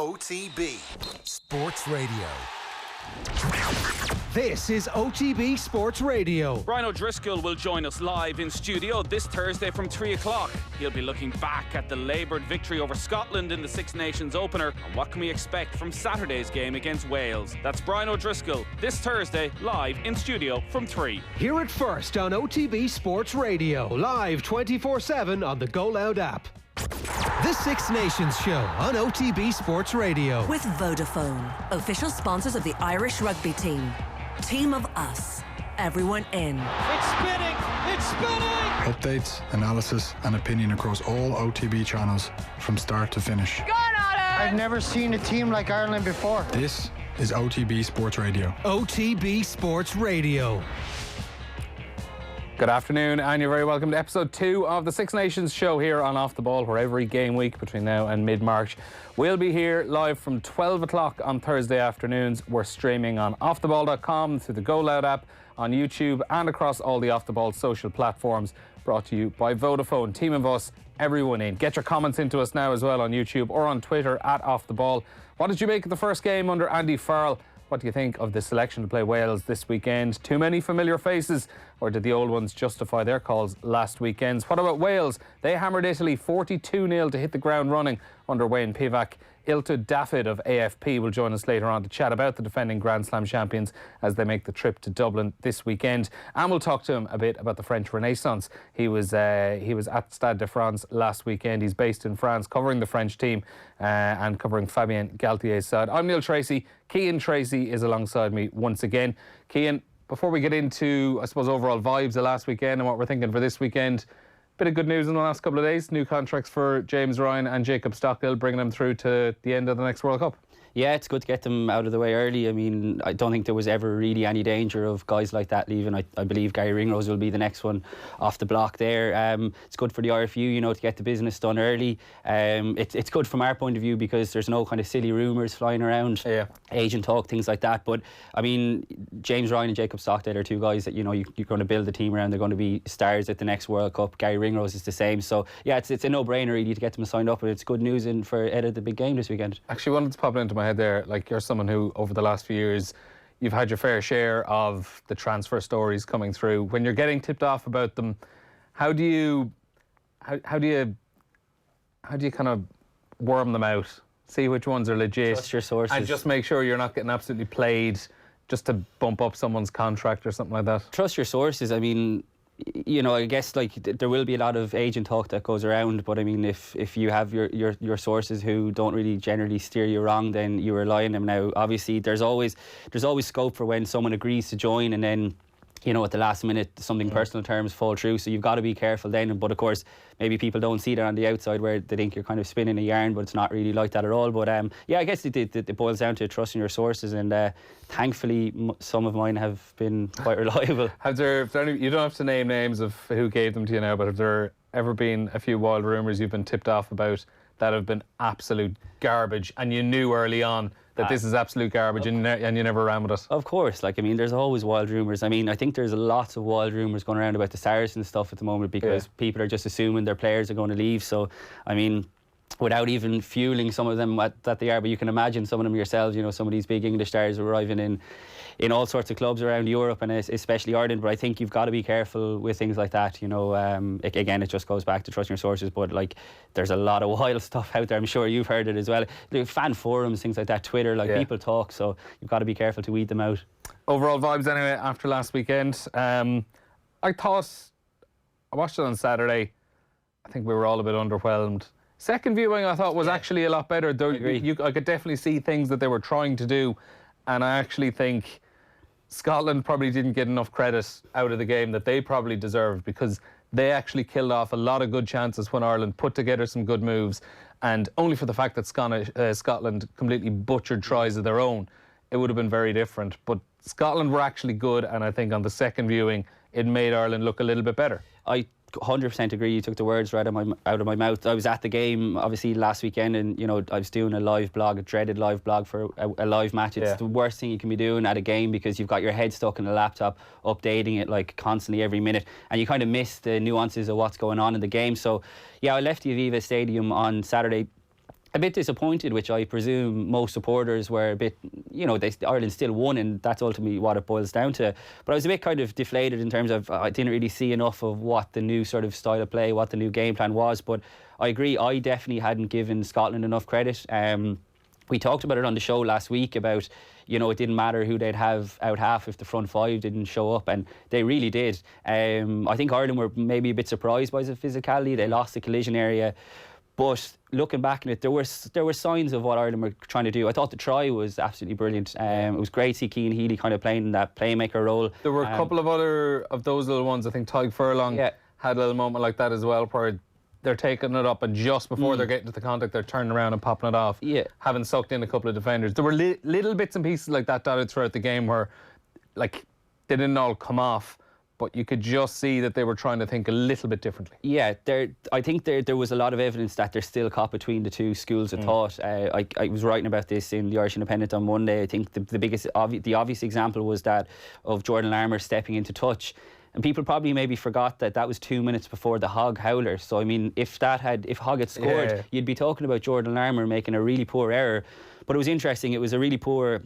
OTB Sports Radio. This is OTB Sports Radio. Brian O'Driscoll will join us live in studio this Thursday from 3 o'clock. He'll be looking back at the laboured victory over Scotland in the Six Nations opener and what can we expect from Saturday's game against Wales. That's Brian O'Driscoll this Thursday live in studio from 3. Hear it first on OTB Sports Radio, live 24/7 on the Go Loud app. The Six Nations Show on OTB Sports Radio. With Vodafone, official sponsors of the Irish rugby team. Team of us. Everyone in. It's spinning! It's spinning! Updates, analysis and opinion across all OTB channels from start to finish. Gone on it! I've never seen a team like Ireland before. This is OTB Sports Radio. OTB Sports Radio. Good afternoon, and you're very welcome to episode 2 of the Six Nations Show here on Off the Ball, where every game week between now and mid-March we'll be here live from 12 o'clock on Thursday afternoons. We're streaming on offtheball.com, through the Go Loud app, on YouTube and across all the Off the Ball social platforms, brought to you by Vodafone. Team of us, everyone in. Get your comments into us now as well on YouTube or on Twitter at Off the Ball. What did you make of the first game under Andy Farrell? What do you think of the selection to play Wales this weekend? Too many familiar faces, or did the old ones justify their calls last weekend? What about Wales? They hammered Italy 42-0 to hit the ground running under Wayne Pivac. Illtud Dafydd of AFP will join us later on to chat about the defending Grand Slam champions as they make the trip to Dublin this weekend. And we'll talk to him a bit about the French Renaissance. He was at Stade de France last weekend. He's based in France, covering the French team and covering Fabien Galtier's side. I'm Neil Tracey. Cian Tracey is alongside me once again. Cian, before we get into, I suppose, overall vibes of last weekend and what we're thinking for this weekend, bit of good news in the last couple of days. New contracts for James Ryan and Jacob Stockdale, bringing them through to the end of the next World Cup. Yeah, it's good to get them out of the way early. I mean, I don't think there was ever really any danger of guys like that leaving. I believe Gary Ringrose will be the next one off the block there. It's good for the RFU, you know, to get the business done early. It's good from our point of view because there's no kind of silly rumours flying around, agent talk, things like that. But, I mean, James Ryan and Jacob Stockdale are two guys that, you know, you're going to build the team around. They're going to be stars at the next World Cup. Gary Ringrose is the same. So, yeah, it's a no-brainer really to get them signed up. And it's good news for Ed at the big game this weekend. Actually, one that's popping into my head there, like, you're someone who over the last few years you've had your fair share of the transfer stories coming through. When you're getting tipped off about them, how do you kind of worm them out, see which ones are legit, trust your sources, and just make sure you're not getting absolutely played just to bump up someone's contract or something like that? Trust your sources. I mean, you know, I guess like there will be a lot of agent talk that goes around, but I mean, if you have your sources who don't really generally steer you wrong, then you rely on them. Now, obviously, there's always scope for when someone agrees to join and then, you know, at the last minute something personal terms fall through, so you've got to be careful then. But of course, maybe people don't see that on the outside where they think you're kind of spinning a yarn, but it's not really like that at all. But yeah, I guess it boils down to trusting your sources, and thankfully some of mine have been quite reliable. You don't have to name names of who gave them to you now, but have there ever been a few wild rumours you've been tipped off about that have been absolute garbage and you knew early on that this is absolute garbage and you never ran with it? Of course. Like, I mean, there's always wild rumours. I mean, I think there's lots of wild rumours going around about the Saracens stuff at the moment because people are just assuming their players are going to leave. So, I mean, without even fueling some of them that they are, but you can imagine some of them yourselves, you know, some of these big English stars arriving in all sorts of clubs around Europe and especially Ireland. But I think you've got to be careful with things like that, you know. Again, it just goes back to trusting your sources, but like, there's a lot of wild stuff out there. I'm sure you've heard it as well. The fan forums, things like that, Twitter, people talk, so you've got to be careful to weed them out. Overall vibes anyway after last weekend. I watched it on Saturday. I think we were all a bit underwhelmed. Second viewing, I thought, was actually a lot better. I could definitely see things that they were trying to do, and I actually think Scotland probably didn't get enough credit out of the game that they probably deserved, because they actually killed off a lot of good chances when Ireland put together some good moves, and only for the fact that Scotland completely butchered tries of their own, it would have been very different. But Scotland were actually good, and I think on the second viewing it made Ireland look a little bit better. I 100% agree. You took the words right out of my mouth. I was at the game obviously last weekend, and you know, I was doing a dreaded live blog for a live match. It's the worst thing you can be doing at a game, because you've got your head stuck in a laptop updating it like constantly every minute, and you kind of miss the nuances of what's going on in the game. So yeah, I left the Aviva Stadium on Saturday a bit disappointed, which I presume most supporters were a bit, Ireland still won, and that's ultimately what it boils down to. But I was a bit kind of deflated in terms of I didn't really see enough of what the new sort of style of play, what the new game plan was. But I agree, I definitely hadn't given Scotland enough credit. We talked about it on the show last week about, it didn't matter who they'd have out half if the front five didn't show up, and they really did. I think Ireland were maybe a bit surprised by the physicality. They lost the collision area. But looking back on it, there were signs of what Ireland were trying to do. I thought the try was absolutely brilliant. It was great to see Cian Healy kind of playing in that playmaker role. There were a couple of other of those little ones. I think Tadhg Furlong had a little moment like that as well, where they're taking it up and just before they're getting to the contact, they're turning around and popping it off, having sucked in a couple of defenders. There were little bits and pieces like that dotted throughout the game where, like, they didn't all come off, but you could just see that they were trying to think a little bit differently. Yeah, I think there was a lot of evidence that there's still caught between the two schools of thought. I was writing about this in the Irish Independent on Monday. I think the obvious example was that of Jordan Larmour stepping into touch. And people probably maybe forgot that was 2 minutes before the Hogg howler. So, I mean, if Hogg had scored, you'd be talking about Jordan Larmour making a really poor error. But it was interesting. It was a really poor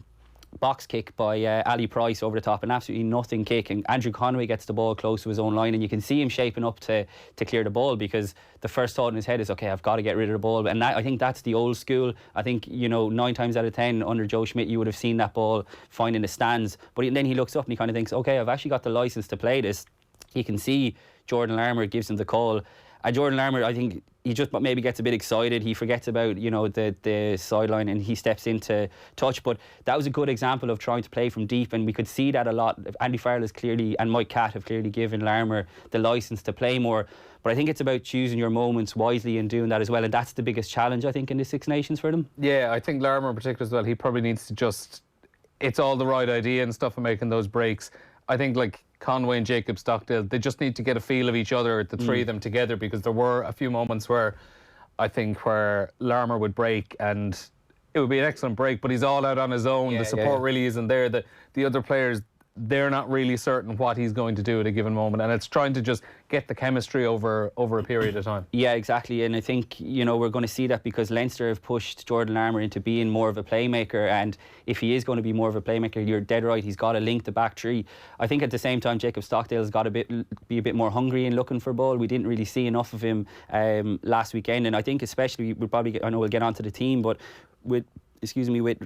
box kick by Ali Price over the top, an absolutely nothing kick, and Andrew Conway gets the ball close to his own line, and you can see him shaping up to clear the ball, because the first thought in his head is, okay, I've got to get rid of the ball. And I think that's the old school. I think 9 times out of 10 under Joe Schmidt you would have seen that ball finding the stands, but then he looks up and he kind of thinks, okay, I've actually got the licence to play this. You can see Jordan Larmour gives him the call. And Jordan Larmour, I think he just maybe gets a bit excited. He forgets about, the sideline, and he steps into touch. But that was a good example of trying to play from deep, and we could see that a lot. Andy Farrell has clearly, and Mike Catt have clearly given Larmour the licence to play more. But I think it's about choosing your moments wisely and doing that as well. And that's the biggest challenge, I think, in the Six Nations for them. Yeah, I think Larmour in particular as well, he probably needs to it's all the right idea and stuff, and making those breaks. I think, like, Conway and Jacob Stockdale, they just need to get a feel of each other, the three of them together, because there were a few moments where Larmour would break and it would be an excellent break, but he's all out on his own. The support really isn't there. The other players, they're not really certain what he's going to do at a given moment, and it's trying to just get the chemistry over a period of time. Yeah, exactly, and I think we're going to see that because Leinster have pushed Jordan Larmour into being more of a playmaker, and if he is going to be more of a playmaker, you're dead right, he's got to link the back three. I think at the same time Jacob Stockdale's got to be a bit more hungry and looking for ball. We didn't really see enough of him last weekend, and I think especially I know we'll get onto the team, but with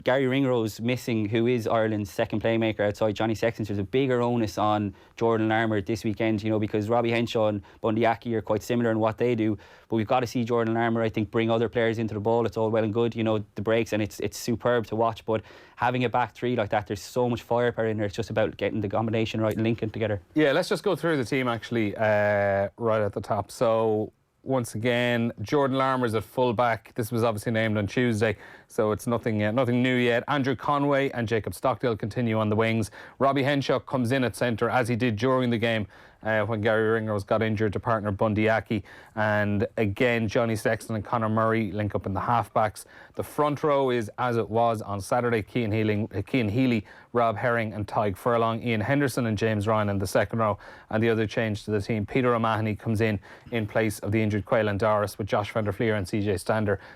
Gary Ringrose missing, who is Ireland's second playmaker outside Johnny Sexton, there's a bigger onus on Jordan Larmour this weekend, because Robbie Henshaw and Bundy Aki are quite similar in what they do, but we've got to see Jordan Larmour, I think, bring other players into the ball. It's all well and good, the breaks, and it's superb to watch, but having a back three like that, there's so much firepower in there. It's just about getting the combination right and linking together. Yeah, let's just go through the team actually right at the top. So once again, Jordan Larmour's at full-back. This was obviously named on Tuesday, so it's nothing new yet. Andrew Conway and Jacob Stockdale continue on the wings. Robbie Henshaw comes in at centre, as he did during the game when Gary Ringrose got injured, to partner Bundy Aki. And again, Johnny Sexton and Conor Murray link up in the half-backs. The front row is as it was on Saturday: Cian Healy, Rob Herring and Tadhg Furlong, Ian Henderson and James Ryan in the second row. And the other change to the team, Peter O'Mahony comes in place of the injured Quaylen Doris, with Josh van der Fleer and CJ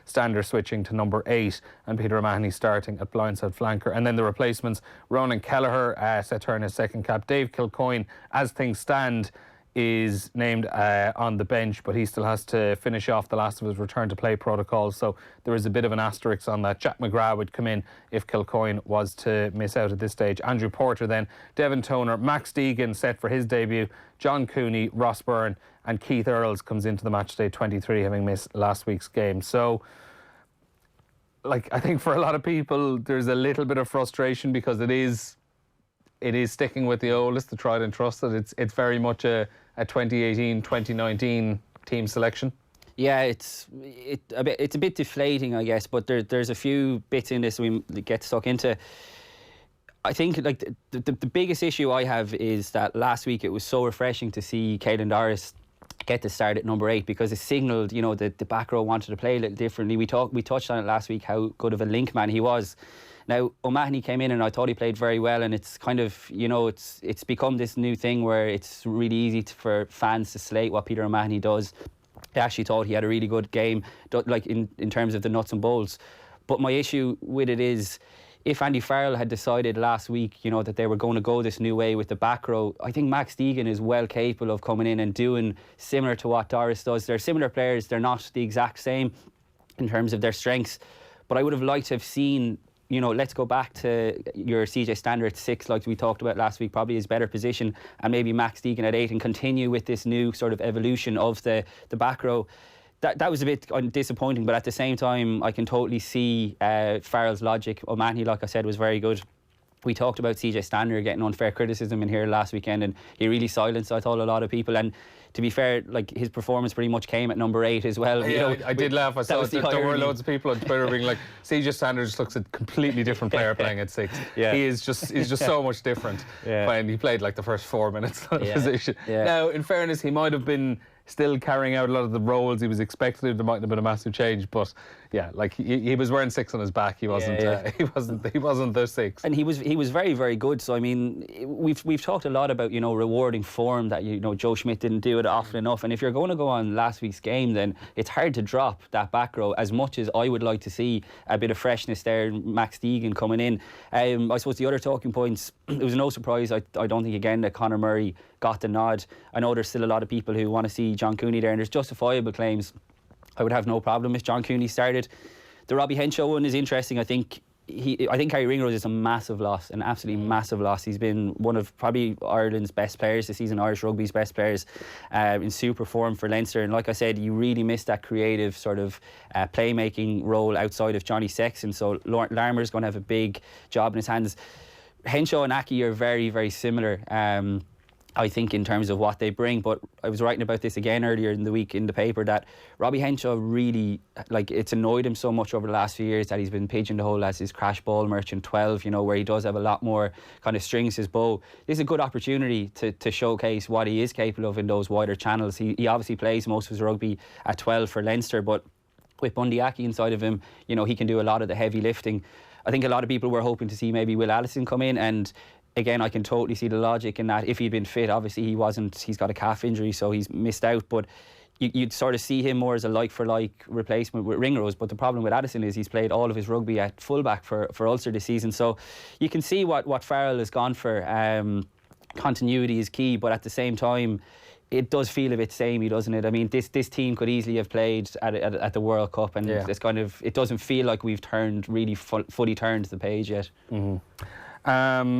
Stander switching to number 8, and Peter O'Mahony starting at blindside flanker. And then the replacements: Ronan Kelleher set to earn his second cap. Dave Kilcoyne, as things stand, is named on the bench, but he still has to finish off the last of his return to play protocols, so there is a bit of an asterisk on that. Jack McGrath would come in if Kilcoyne was to miss out at this stage. Andrew Porter then, Devon Toner, Max Deegan set for his debut, John Cooney, Ross Byrne, and Keith Earls comes into the matchday 23, having missed last week's game. So, I think for a lot of people there's a little bit of frustration, because it is sticking with the oldest, the tried and trusted. It's very much a 2018, 2019 team selection. Yeah, it's a bit deflating, I guess, but there's a few bits in this we get stuck into. I think the biggest issue I have is that last week it was so refreshing to see Quaylen Doris get the start at number 8, because it signalled, that the back row wanted to play a little differently. We touched on it last week, how good of a link man he was. Now, O'Mahony came in and I thought he played very well, and it's kind of, it's become this new thing where it's really easy for fans to slate what Peter O'Mahony does. I actually thought he had a really good game, like in terms of the nuts and bolts. But my issue with it is, if Andy Farrell had decided last week, that they were going to go this new way with the back row, I think Max Deegan is well capable of coming in and doing similar to what Doris does. They're similar players. They're not the exact same in terms of their strengths. But I would have liked to have seen, let's go back to your CJ Stander at 6, like we talked about last week, probably his better position, and maybe Max Deegan at 8, and continue with this new sort of evolution of the back row. That was a bit disappointing, but at the same time, I can totally see Farrell's logic. O'Mahony, like I said, was very good. We talked about CJ Stander getting unfair criticism in here last weekend, and he really silenced, I thought, a lot of people. And to be fair, like, his performance pretty much came at number 8 as well. Yeah, I did laugh. I saw that there were loads of people on Twitter being like, CJ Stander just looks a completely different player playing at 6. Yeah. He's just so much different. Yeah. When he played like the first 4 minutes of the position. Yeah. Now, in fairness, he might have been still carrying out a lot of the roles he was expected. There might have been a massive change, but yeah, like he was wearing 6 on his back. He wasn't. He wasn't the 6. And he was very, very good. So I mean, we've talked a lot about rewarding form, that Joe Schmidt didn't do it often enough. And if you're going to go on last week's game, then it's hard to drop that back row, as much as I would like to see a bit of freshness there. Max Deegan coming in. I suppose the other talking points, it was no surprise. I don't think again that Conor Murray got the nod. I know there's still a lot of people who want to see John Cooney there, and there's justifiable claims. I would have no problem if John Cooney started. The Robbie Henshaw one is interesting. I think Harry Ringrose is a massive loss, an absolutely massive loss. He's been one of probably Ireland's best players this season, Irish rugby's best players, in super form for Leinster. And like I said, you really miss that creative sort of playmaking role outside of Johnny Sexton. So Larmer's going to have a big job in his hands. Henshaw and Aki are very, very similar. I think in terms of what they bring, but I was writing about this again earlier in the week in the paper, that Robbie Henshaw really, it's annoyed him so much over the last few years that he's been pigeonholed as his crash ball merchant 12, where he does have a lot more kind of strings to his bow. This is a good opportunity to showcase what he is capable of in those wider channels. He obviously plays most of his rugby at 12 for Leinster, but with Bundy Aki inside of him, he can do a lot of the heavy lifting. I think a lot of people were hoping to see maybe Will Allison come in, and again, I can totally see the logic in that. If he'd been fit, obviously he wasn't. He's got a calf injury, so he's missed out. But you'd sort of see him more as a like-for-like replacement with Ringrose. But the problem with Addison is he's played all of his rugby at fullback for Ulster this season. So you can see what Farrell has gone for. Continuity is key, but at the same time, it does feel a bit samey, doesn't it? I mean, this team could easily have played at the World Cup, and it's kind of, it doesn't feel like we've fully turned the page yet. Mm-hmm.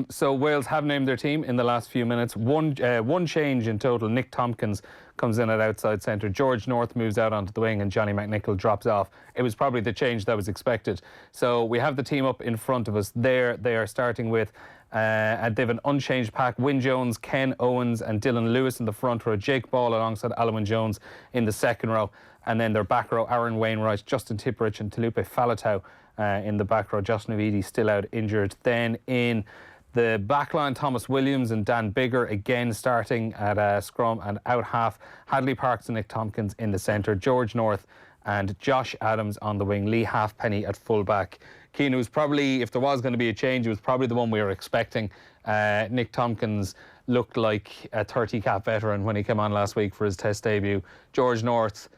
So Wales have named their team in the last few minutes. One change in total. Nick Tompkins comes in at outside centre. George North moves out onto the wing, and Johnny McNichol drops off. It was probably the change that was expected. So we have the team up in front of us there. They are starting with they have an unchanged pack. Wyn Jones, Ken Owens and Dylan Lewis in the front row. Jake Ball alongside Alwyn Jones in the second row. And then their back row, Aaron Wainwright, Justin Tipperich and Talupe Falatau in the back row. Josh Navidi still out injured. Then in the back line, Thomas Williams and Dan Bigger again starting at scrum, and out half, Hadley Parks and Nick Tompkins in the centre. George North and Josh Adams on the wing. Lee Halfpenny at full back. Cian, was probably, if there was going to be a change, it was probably the one we were expecting. Nick Tompkins looked like a 30-cap veteran when he came on last week for his test debut. George North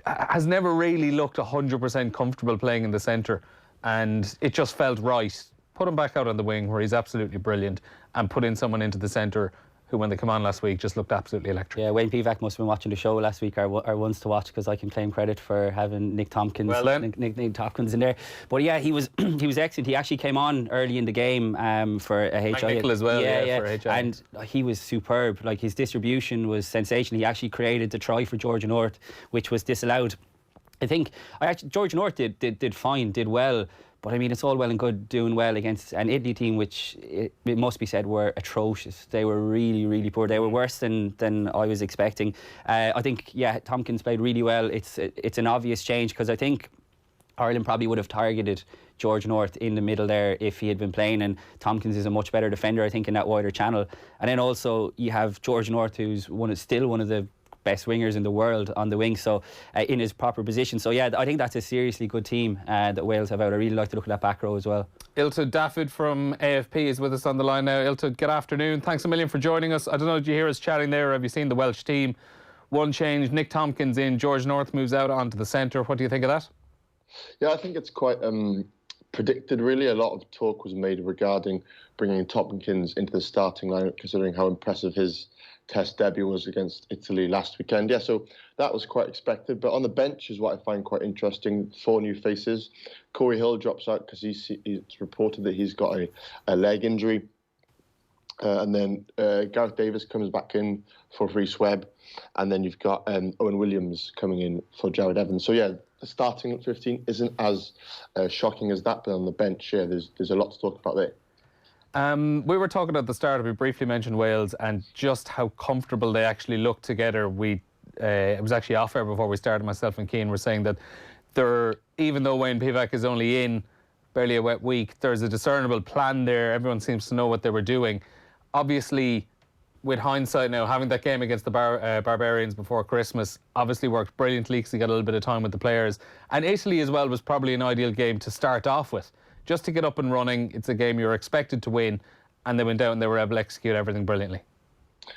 has never really looked 100% comfortable playing in the centre, and it just felt right. Put him back out on the wing where he's absolutely brilliant, and put in someone into the centre who, when they come on last week, just looked absolutely electric. Yeah, Wayne Pivac must have been watching the show last week, our ones to watch, because I can claim credit for having Nick Tompkins. Well then. Nick Tompkins in there. But yeah, he was excellent. He actually came on early in the game for a HI. McNichol as well, yeah, for HI. And he was superb. Like, his distribution was sensational. He actually created the try for George North, which was disallowed. I think George North did fine, did well. But I mean, it's all well and good doing well against an Italy team which, it must be said, were atrocious. They were really, really poor. They were worse than I was expecting. I think, yeah, Tompkins played really well. It's an obvious change, because I think Ireland probably would have targeted George North in the middle there if he had been playing, and Tompkins is a much better defender, I think, in that wider channel. And then also you have George North, who's still one of the best wingers in the world on the wing, so in his proper position. So yeah, I think that's a seriously good team that Wales have out. I really like to look at that back row as well. Illtud Dafydd from AFP is with us on the line now. Illtud, good afternoon. Thanks a million for joining us. I don't know, did you hear us chatting there, or have you seen the Welsh team? one change. Nick Tompkins in, George North moves out onto the centre. What do you think of that? Yeah, I think it's quite predicted, really. A lot of talk was made regarding bringing Tompkins into the starting lineup, considering how impressive his Test debut was against Italy last weekend. Yeah, so that was quite expected. But on the bench is what I find quite interesting. 4 new faces. Corey Hill drops out because it's reported that he's got a leg injury. And then Gareth Davis comes back in for Rhys Webb. And then you've got Owen Williams coming in for Jared Evans. So, yeah, the starting at 15 isn't as shocking as that. But on the bench, yeah, there's a lot to talk about there. We were talking at the start, we briefly mentioned Wales and just how comfortable they actually look together. It was actually off air before we started, myself and Cian were saying that even though Wayne Pivac is only in barely a wet week, there's a discernible plan there. Everyone seems to know what they were doing. Obviously, with hindsight now, having that game against the Barbarians before Christmas obviously worked brilliantly because he got a little bit of time with the players. And Italy as well was probably an ideal game to start off with. Just to get up and running, it's a game you're expected to win, and they went out and they were able to execute everything brilliantly.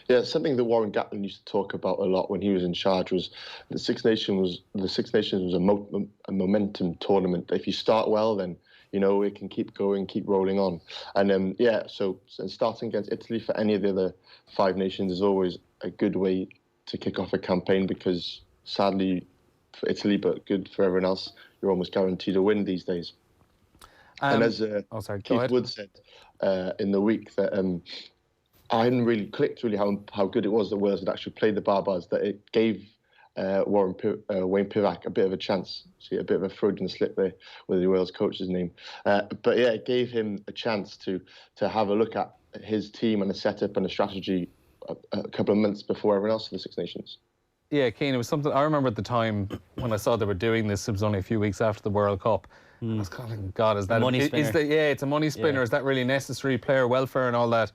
Yeah, something that Warren Gatland used to talk about a lot when he was in charge was the Six Nations was a momentum tournament. If you start well, then it can keep going, keep rolling on. And so starting against Italy for any of the other 5 nations is always a good way to kick off a campaign because sadly for Italy, but good for everyone else, you're almost guaranteed a win these days. And as Keith Wood said in the week, that I hadn't really clicked how good it was that Wales had actually played the Barbars, that it gave Wayne Pivac a bit of a chance. See, a bit of a Freudian slip there with the Wales coach's name. But yeah, it gave him a chance to have a look at his team and the setup and the strategy a couple of months before everyone else in the Six Nations. Yeah, Cian, it was something I remember at the time when I saw they were doing this. It was only a few weeks after the World Cup. I was kind of like, God, is that money spinner? It's a money spinner. Yeah. Is that really necessary? Player welfare and all that.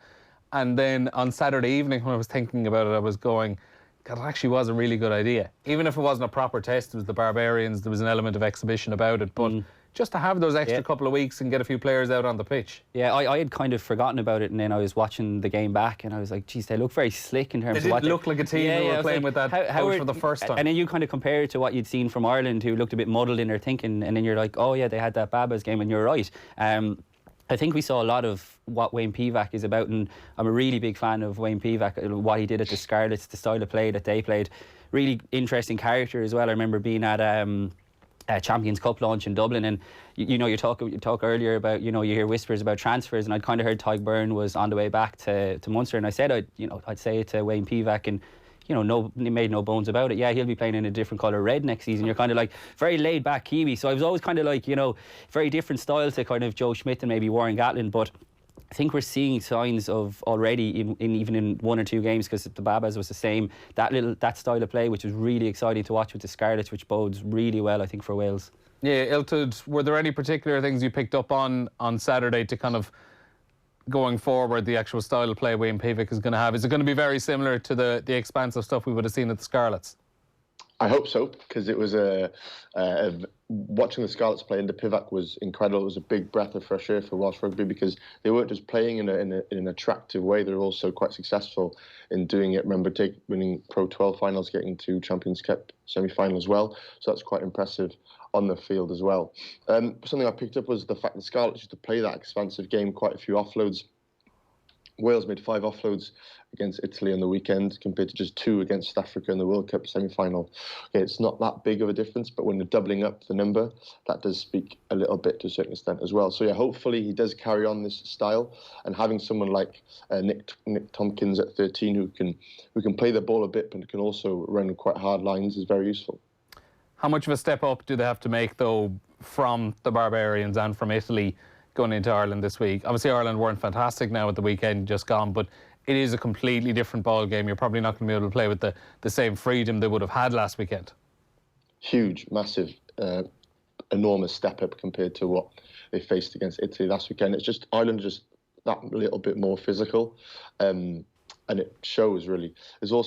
And then on Saturday evening, when I was thinking about it, I was going, God, it actually was a really good idea. Even if it wasn't a proper test, it was the Barbarians. There was an element of exhibition about it, but just to have those extra couple of weeks and get a few players out on the pitch. Yeah, I had kind of forgotten about it, and then I was watching the game back, and I was like, geez, they look very slick in terms of what they look like a team who were playing with that coach for the first time. And then you kind of compare it to what you'd seen from Ireland, who looked a bit muddled in their thinking, and then you're like, oh yeah, they had that Babas game, and you're right. I think we saw a lot of what Wayne Pivac is about, and I'm a really big fan of Wayne Pivac, what he did at the Scarlets, the style of play that they played. Really interesting character as well. I remember being at Champions Cup launch in Dublin, and you talk earlier about, you hear whispers about transfers, and I'd kind of heard Tadhg Byrne was on the way back to Munster, and I said I'd say it to Wayne Pivac, and he made no bones about it. Yeah, he'll be playing in a different colour red next season. You're kind of like very laid back Kiwi. So I was always kind of like, very different style to kind of Joe Schmidt and maybe Warren Gatland. But I think we're seeing signs of already even in 1 or 2 games, because the Babas was the same, that style of play, which was really exciting to watch with the Scarlets, which bodes really well, I think, for Wales. Yeah, Illtud, were there any particular things you picked up on Saturday to kind of going forward, the actual style of play Wayne Pivac is going to have? Is it going to be very similar to the expansive stuff we would have seen at the Scarlets? I hope so, because it was watching the Scarlets play under Pivac was incredible. It was a big breath of fresh air for Welsh rugby, because they weren't just playing in an attractive way, they were also quite successful in doing it. Remember winning Pro 12 finals, getting to Champions Cup semi-final as well. So that's quite impressive on the field as well. Something I picked up was the fact that Scarlets used to play that expansive game, quite a few offloads. Wales made 5 offloads against Italy on the weekend compared to just 2 against South Africa in the World Cup semi-final. Okay, it's not that big of a difference, but when you're doubling up the number, that does speak a little bit to a certain extent as well. So yeah, hopefully he does carry on this style, and having someone like Nick Tompkins at 13 who can play the ball a bit but can also run quite hard lines is very useful. How much of a step up do they have to make, though, from the Barbarians and from Italy going into Ireland this week? Obviously, Ireland weren't fantastic now at the weekend just gone, but it is a completely different ball game. You're probably not going to be able to play with the same freedom they would have had last weekend. Huge, massive, enormous step up compared to what they faced against Italy last weekend. It's just Ireland just that little bit more physical. and it shows really. There's a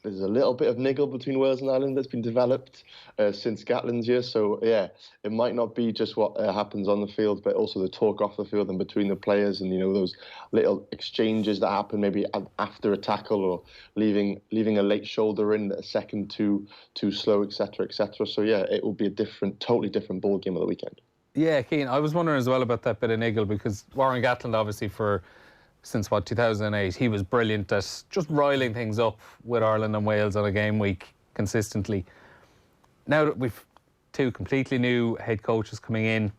little bit of niggle between Wales and Ireland that's been developed since Gatland's year. So yeah, it might not be just what happens on the field, but also the talk off the field and between the players, and those little exchanges that happen maybe after a tackle, or leaving a late shoulder in, a second too slow, etc., etc. So yeah, it will be a totally different ball game of the weekend. Yeah, Cian, I was wondering as well about that bit of niggle, because Warren Gatland, obviously, since 2008, he was brilliant at just riling things up with Ireland and Wales on a game week consistently. Now that we've two completely new head coaches coming in,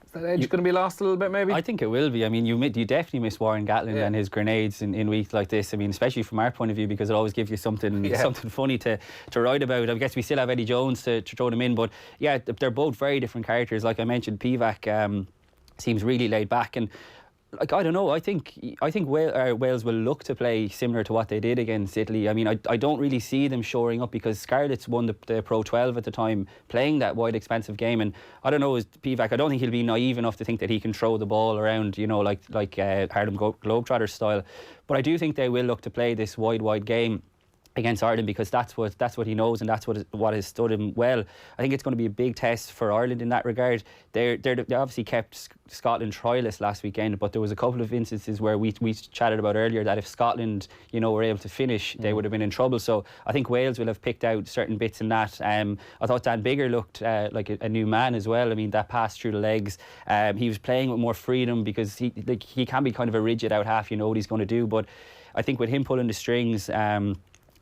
is that edge going to be lost a little bit, maybe? I think it will be. I mean, you definitely miss Warren Gatland and his grenades in weeks like this. I mean, especially from our point of view, because it always gives you something funny to write about. I guess we still have Eddie Jones to throw them in, but yeah, they're both very different characters. Like I mentioned, Pivac seems really laid back, and like, I don't know, I think Wales will look to play similar to what they did against Italy. I mean, I don't really see them shoring up, because Scarlets won the Pro 12 at the time, playing that wide, expensive game. And I don't know, is Pivac, I don't think he'll be naive enough to think that he can throw the ball around, like Harlem Globetrotters style. But I do think they will look to play this wide game against Ireland, because that's what he knows, and that's what has stood him well. I think it's going to be a big test for Ireland in that regard. They obviously kept Scotland trialless last weekend, but there was a couple of instances where we chatted about earlier that if Scotland were able to finish, they would have been in trouble. So I think Wales will have picked out certain bits in that. I thought Dan Biggar looked like a new man as well. I mean, that pass through the legs, he was playing with more freedom, because he can be kind of a rigid out half, what he's going to do. But I think with him pulling the strings,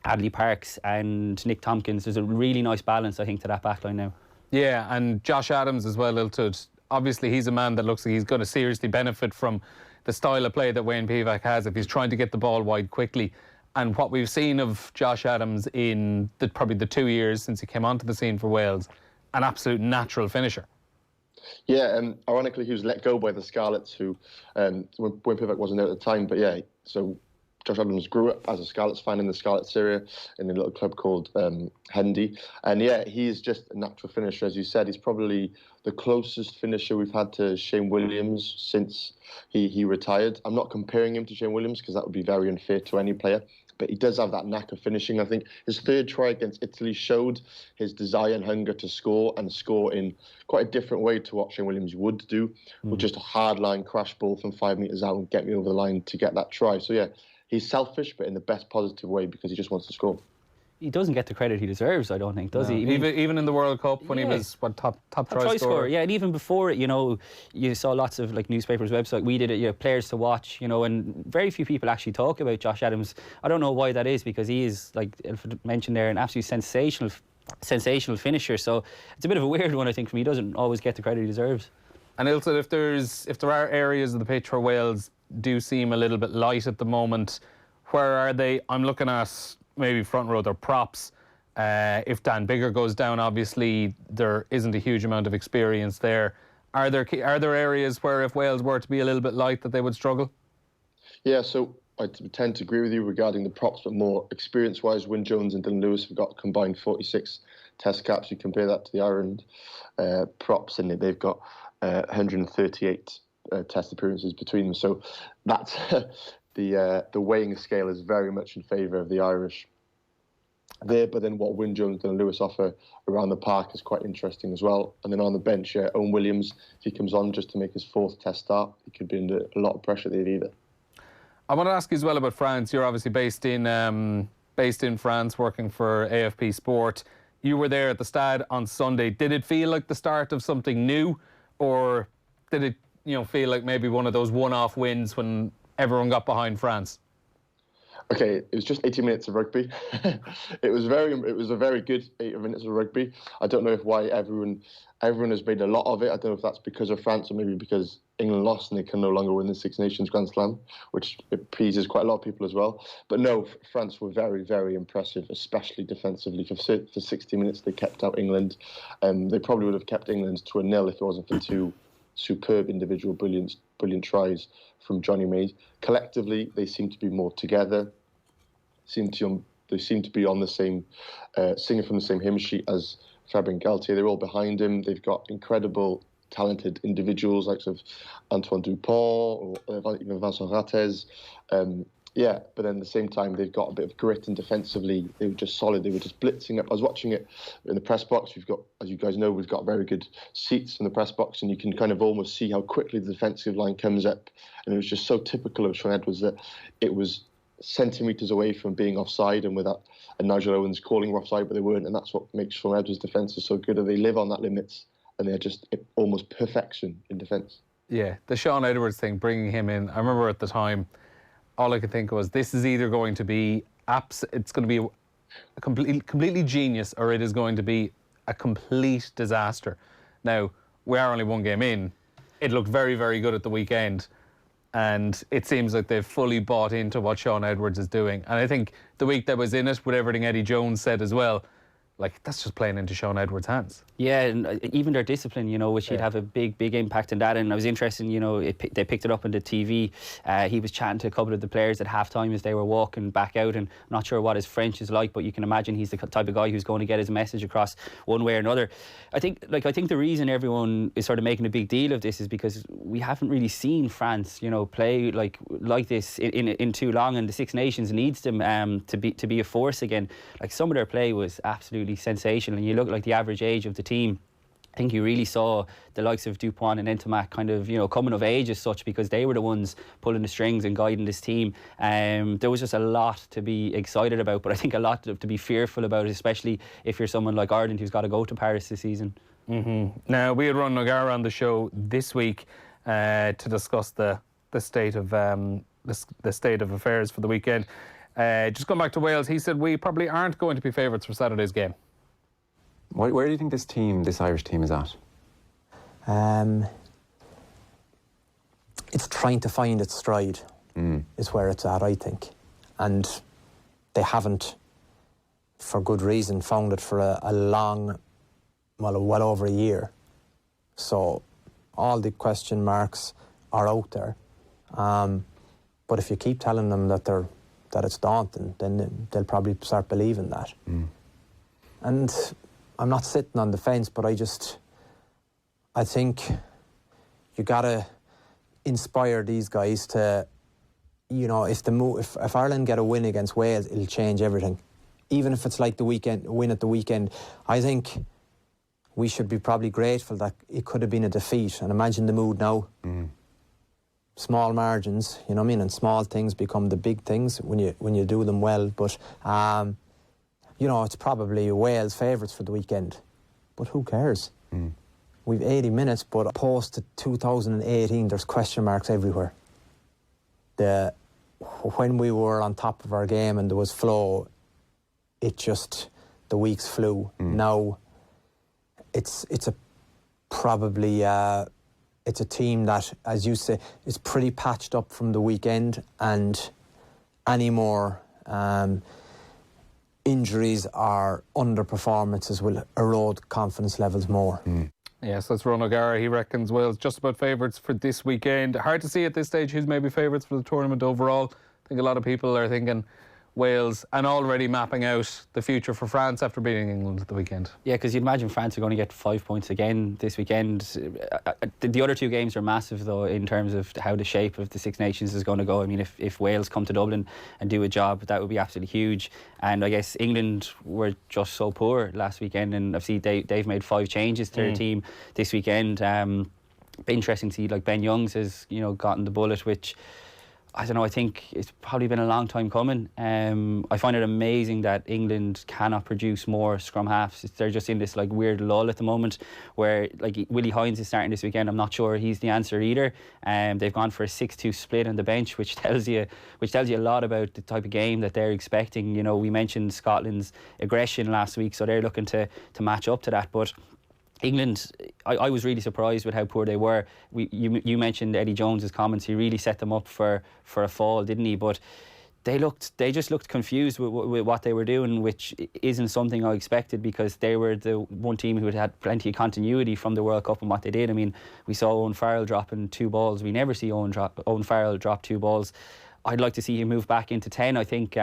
Adley Parks and Nick Tompkins, there's a really nice balance, I think, to that backline now. Yeah, and Josh Adams as well, Illtud. Obviously, he's a man that looks like he's going to seriously benefit from the style of play that Wayne Pivac has if he's trying to get the ball wide quickly. And what we've seen of Josh Adams in probably the 2 years since he came onto the scene for Wales, an absolute natural finisher. Yeah, ironically, he was let go by the Scarlets, who, when Pivac wasn't there at the time. But yeah, so Josh Adams grew up as a Scarlets fan in the Scarlets area in a little club called Hendy. And yeah, he's just a natural finisher. As you said, he's probably the closest finisher we've had to Shane Williams since he retired. I'm not comparing him to Shane Williams, because that would be very unfair to any player. But he does have that knack of finishing. I think his third try against Italy showed his desire and hunger to score, and score in quite a different way to what Shane Williams would do, with just a hard-line crash ball from 5 metres out and get me over the line to get that try. So yeah, he's selfish, but in the best positive way, because he just wants to score. He doesn't get the credit he deserves, I don't think, does he? Even in the World Cup, when he was top try scorer. Yeah, and even before it, you saw lots of newspapers, websites. We did it, players to watch, and very few people actually talk about Josh Adams. I don't know why that is, because he is, like Illtud mentioned there, an absolutely sensational finisher. So it's a bit of a weird one, I think, for me. He doesn't always get the credit he deserves. And Illtud, if there are areas of the pitch where Wales do seem a little bit light at the moment, where are they? I'm looking at maybe front row, their props. If Dan Biggar goes down, obviously there isn't a huge amount of experience there. Are there areas where if Wales were to be a little bit light that they would struggle? Yeah, so I tend to agree with you regarding the props, but more experience-wise, Wyn Jones and Dylan Lewis have got combined 46 Test caps. You compare that to the Ireland props, and they've got 138 Test appearances between them. So that's the weighing scale is very much in favour of the Irish there. But then what Wyn Jones and Lewis offer around the park is quite interesting as well. And then on the bench, Owen Williams, if he comes on just to make his 4th Test start, he could be under a lot of pressure there either. I want to ask you as well about France. You're obviously based in France, working for AFP Sport. You were there at the Stade on Sunday. Did it feel like the start of something new, or did it feel like maybe one of those one-off wins when everyone got behind France? Okay, it was just 80 minutes of rugby. It was a very good 80 minutes of rugby. I don't know why everyone has made a lot of it. I don't know if that's because of France or maybe because England lost and they can no longer win the Six Nations Grand Slam, which it pleases quite a lot of people as well. But no, France were very, very impressive, especially defensively. For 60 minutes, they kept out England. They probably would have kept England to a 0 if it wasn't for 2 superb individual brilliant tries from Johnny Mays. Collectively, they seem to be more together. They seem to be on the same, singing from the same hymn sheet as Fabien Galtier. They're all behind him. They've got incredible, talented individuals like Antoine Dupont or even Vincent Rattez. Yeah, but then at the same time, they've got a bit of grit, and defensively, they were just solid. They were just blitzing up. I was watching it in the press box. We've got, as you guys know, we've got very good seats in the press box, and you can kind of almost see how quickly the defensive line comes up. And it was just so typical of Shaun Edwards that it was centimetres away from being offside, and without and Nigel Owens calling offside, but they weren't. And that's what makes Shaun Edwards' defences so good. They live on that limits, and they're just almost perfection in defence. Yeah, the Shaun Edwards thing, bringing him in, I remember at the time, all I could think was, this is either going to be it's going to be a completely genius, or it is going to be a complete disaster. Now, we are only one game in. It looked very, very good at the weekend, and it seems like they've fully bought into what Shaun Edwards is doing. And I think the week that was in it, with everything Eddie Jones said as well, like, that's just playing into Shaun Edwards' hands. Yeah, and even their discipline, you know, which he'd have a big impact in that. And I was interested, you know, they picked it up on the TV. He was chatting to a couple of the players at halftime as they were walking back out, and I'm not sure what his French is like, but you can imagine he's the type of guy who's going to get his message across one way or another. I think the reason everyone is sort of making a big deal of this is because we haven't really seen France, you know, play like this in too long, and the Six Nations needs them to be a force again. Like, some of their play was absolutely sensational, and you look like the average age of the team. I think you really saw the likes of Dupont and Ntamak kind of, you know, coming of age as such, because they were the ones pulling the strings and guiding this team. There was just a lot to be excited about, but I think a lot to be fearful about, especially if you're someone like Ireland who's got to go to Paris this season. Now, we had Ron O'Gara on the show this week to discuss the state of the state of affairs for the weekend. Just going back to Wales, he said we probably aren't going to be favourites for Saturday's game. Where do you think this Irish team is at? It's trying to find its stride is where it's at, I think. And they haven't, for good reason, found it for a long, well over a year. So all the question marks are out there. But if you keep telling them that it's daunting, then they'll probably start believing that. And I'm not sitting on the fence, but I think you gotta inspire these guys to, you know, if Ireland get a win against Wales, it'll change everything. Even if it's like the win at the weekend, I think we should be probably grateful that it could have been a defeat. And imagine the mood now. Small margins, you know what I mean, and small things become the big things when you do them well. But you know, it's probably Wales' favourites for the weekend. But who cares? We've 80 minutes, but post to 2018, there's question marks everywhere. When we were on top of our game and there was flow, the weeks flew. Now, it's a team that, as you say, is pretty patched up from the weekend, and any more injuries or underperformances will erode confidence levels more. Yes, that's Ron O'Gara. He reckons Wales just about favourites for this weekend. Hard to see at this stage who's maybe favourites for the tournament overall. I think a lot of people are thinking Wales, and already mapping out the future for France after beating England at the weekend. Yeah, because you'd imagine France are going to get 5 points again this weekend. The other two games are massive, though, in terms of how the shape of the Six Nations is going to go. I mean, if Wales come to Dublin and do a job, that would be absolutely huge. And I guess England were just so poor last weekend, and I've seen they've made 5 changes to their team this weekend. Be interesting to see, like, Ben Youngs has, you know, gotten the bullet, which, I don't know, I think it's probably been a long time coming. I find it amazing that England cannot produce more scrum halves. They're just in this like weird lull at the moment where, like, Willie Hines is starting this weekend. I'm not sure he's the answer either. They've gone for a 6-2 split on the bench, which tells you a lot about the type of game that they're expecting. You know, we mentioned Scotland's aggression last week, so they're looking to match up to that. But England, I was really surprised with how poor they were. You mentioned Eddie Jones's comments. He really set them up for a fall, didn't he? But they just looked confused with what they were doing, which isn't something I expected, because they were the one team who had plenty of continuity from the World Cup and what they did. I mean, we saw Owen Farrell dropping 2 balls. We never see Owen Farrell drop 2 balls. I'd like to see him move back into 10. I think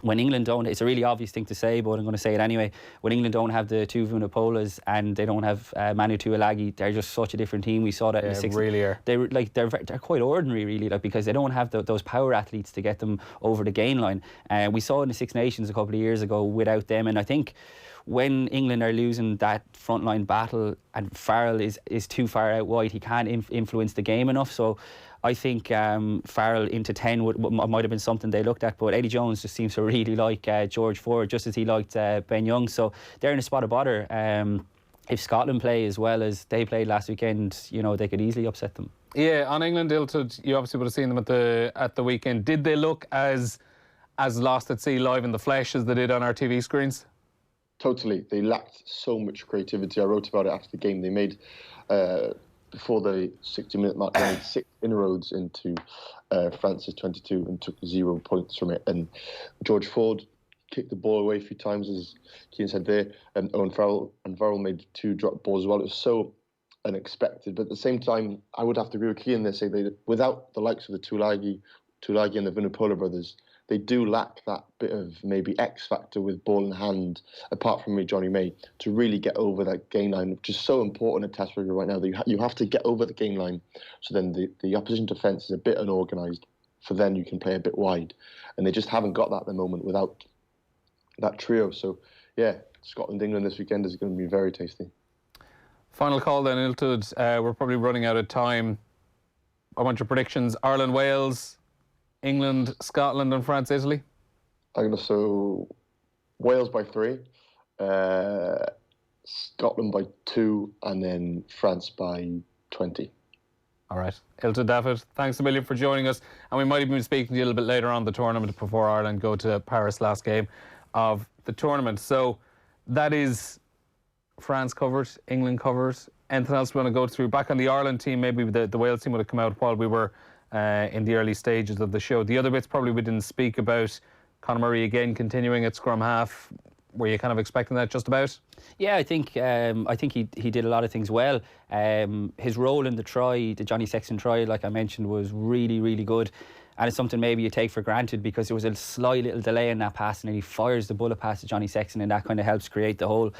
when England don't, it's a really obvious thing to say, but I'm going to say it anyway. When England don't have the two Vunipolas and they don't have Manu Tuilagi, they're just such a different team. We saw that in the 60s. Really are. They're quite ordinary, really, because they don't have those power athletes to get them over the gain line. We saw in the Six Nations a couple of years ago without them, and I think when England are losing that frontline battle and Farrell is too far out wide, he can't influence the game enough. So I think Farrell into 10 might have been something they looked at, but Eddie Jones just seems to really like George Ford, just as he liked Ben Young. So they're in a spot of bother. If Scotland play as well as they played last weekend, they could easily upset them. Yeah, on England, Illtud, you obviously would have seen them at the weekend. Did they look as lost at sea live in the flesh as they did on our TV screens? Totally. They lacked so much creativity. I wrote about it after the game. They made... before the 60-minute mark, they made 6 inroads into France's 22 and took 0 points from it. And George Ford kicked the ball away a few times, as Cian said there. And Owen Farrell made 2 drop balls as well. It was so unexpected. But at the same time, I would have to agree with Cian there, say that without the likes of the Tuilagi and the Vunipola brothers, they do lack that bit of maybe X factor with ball in hand, apart from Johnny May, to really get over that gain line, which is so important at Test rugby right now. That you have to get over the gain line, so then the opposition defence is a bit unorganised, for then you can play a bit wide. And they just haven't got that at the moment without that trio. So, yeah, Scotland-England this weekend is going to be very tasty. Final call then, Illtud. We're probably running out of time. A bunch of predictions. Ireland-Wales, England, Scotland and France, Italy? I'm going to say Wales by 3, Scotland by 2, and then France by 20. All right. Illtud Dafydd, thanks a million for joining us. And we might even be speaking to you a little bit later on the tournament before Ireland go to Paris, last game of the tournament. So that is France covered, England covered. Anything else we want to go through? Back on the Ireland team, maybe the Wales team would have come out while we were in the early stages of the show. The other bits probably we didn't speak about. Conor Murray again continuing at scrum half. Were you kind of expecting that just about? Yeah, I think he did a lot of things well. His role in the try, the Johnny Sexton try, like I mentioned, was really, really good. And it's something maybe you take for granted because there was a slight little delay in that pass, and then he fires the bullet pass to Johnny Sexton, and that kind of helps create the hole.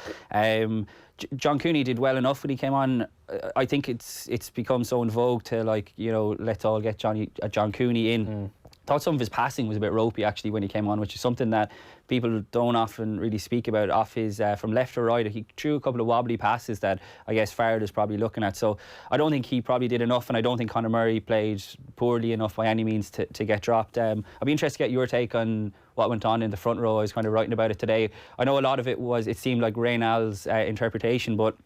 John Cooney did well enough when he came on. I think it's become so in vogue to let's all get John Cooney in. Thought some of his passing was a bit ropey actually when he came on, which is something that people don't often really speak about. Off his from left to right, he threw a couple of wobbly passes that I guess Farrell is probably looking at. So I don't think he probably did enough, and I don't think Conor Murray played poorly enough by any means to get dropped. I'd be interested to get your take on what went on in the front row. I was kind of writing about it today. I know a lot of it seemed like Reynald's interpretation, but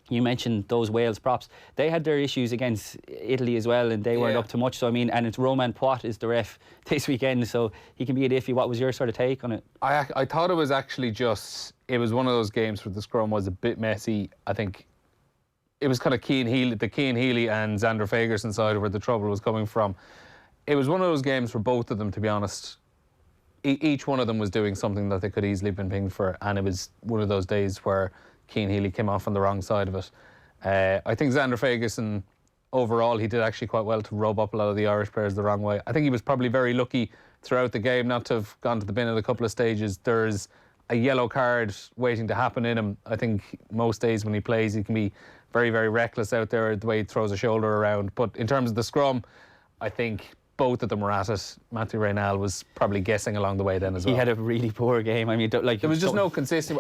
you mentioned those Wales props. They had their issues against Italy as well, and they weren't up to much. So, I mean, and it's Roman Poit is the ref this weekend, so he can be a bit iffy. What was your sort of take on it? I thought it was actually it was one of those games where the scrum was a bit messy. I think it was kind of the Cian Healy and Xander Fagerson side where the trouble was coming from. It was one of those games for both of them, to be honest. Each one of them was doing something that they could easily have been pinged for, and it was one of those days where Cian Healy came off on the wrong side of it. I think Xander Fagerson, overall, he did actually quite well to rub up a lot of the Irish players the wrong way. I think he was probably very lucky throughout the game not to have gone to the bin at a couple of stages. There's a yellow card waiting to happen in him. I think most days when he plays, he can be very, very reckless out there, the way he throws a shoulder around. But in terms of the scrum, I think both of them were at it. Matthew Reynald was probably guessing along the way then as well. He had a really poor game. I mean, there was just no consistency.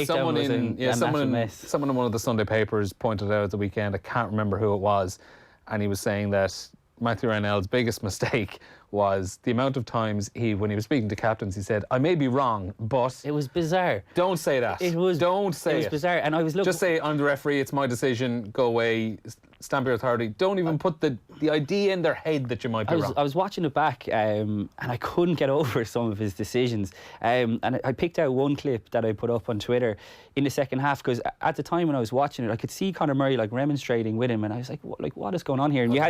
Someone in one of the Sunday papers pointed out at the weekend, I can't remember who it was, and he was saying that Matthew Reynald's biggest mistake was the amount of times when he was speaking to captains, he said, I may be wrong, but... It was bizarre. Don't say that. Don't say it. It was bizarre. And I was looking... Just say, I'm the referee, it's my decision, go away, stamp your authority. Don't even put the idea in their head that you might be wrong. I was watching it back and I couldn't get over some of his decisions. And I picked out one clip that I put up on Twitter in the second half, because at the time when I was watching it, I could see Conor Murray remonstrating with him, and I was like, what is going on here? And you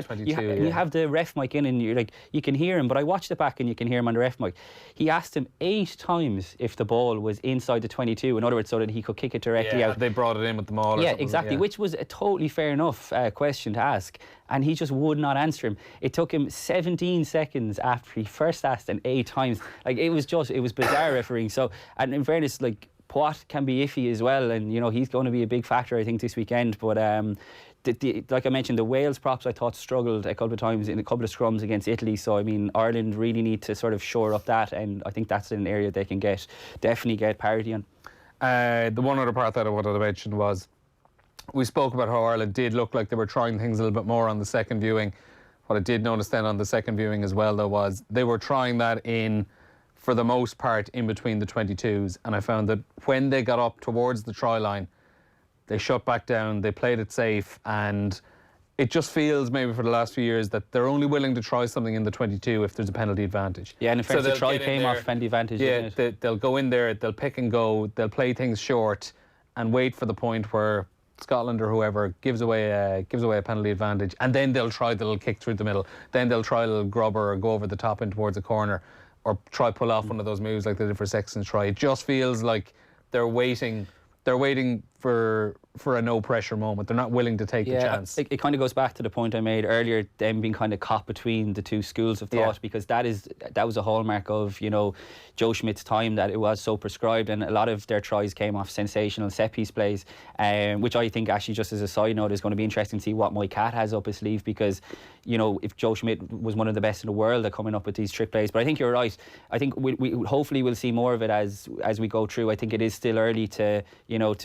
have the ref mic in, and you're like, you can hear hear him, but I watched it back and you can hear him on the ref mic. He asked him 8 times if the ball was inside the 22, in other words, so that he could kick it directly out. They brought it in with the maul. Yeah, exactly, which was a totally fair enough question to ask, and he just would not answer him. It took him 17 seconds after he first asked and 8 times. Like, it was bizarre refereeing. So, and in fairness, like, Poit can be iffy as well, and he's going to be a big factor, I think, this weekend. But like I mentioned, the Wales props I thought struggled a couple of times in a couple of scrums against Italy. So I mean, Ireland really need to sort of shore up that, and I think that's an area they can definitely get parity on. The one other part that I wanted to mention was, we spoke about how Ireland did look like they were trying things a little bit more on the second viewing. What I did notice then on the second viewing as well, though, was they were trying that for the most part, in between the 22s. And I found that when they got up towards the try line, they shut back down, they played it safe, and it just feels maybe for the last few years that they're only willing to try something in the 22 if there's a penalty advantage. Yeah, and in fact, the try came off penalty advantage. Yeah, they'll go in there, they'll pick and go, they'll play things short and wait for the point where Scotland or whoever gives away a penalty advantage, and then they'll try the little kick through the middle. Then they'll try a little grubber or go over the top in towards a corner, or try pull off one of those moves like they did for Sexton's try. It just feels like they're waiting for a no pressure moment. They're not willing to take the chance. It kind of goes back to the point I made earlier, them being kind of caught between the two schools of thought, because that was a hallmark of Joe Schmidt's time, that it was so prescribed, and a lot of their tries came off sensational set piece plays, which I think, actually, just as a side note, is going to be interesting to see what Mike Catt has up his sleeve, because if Joe Schmidt was one of the best in the world at coming up with these trick plays. But I think you're right. I think we hopefully we'll see more of it as we go through. I think it is still early to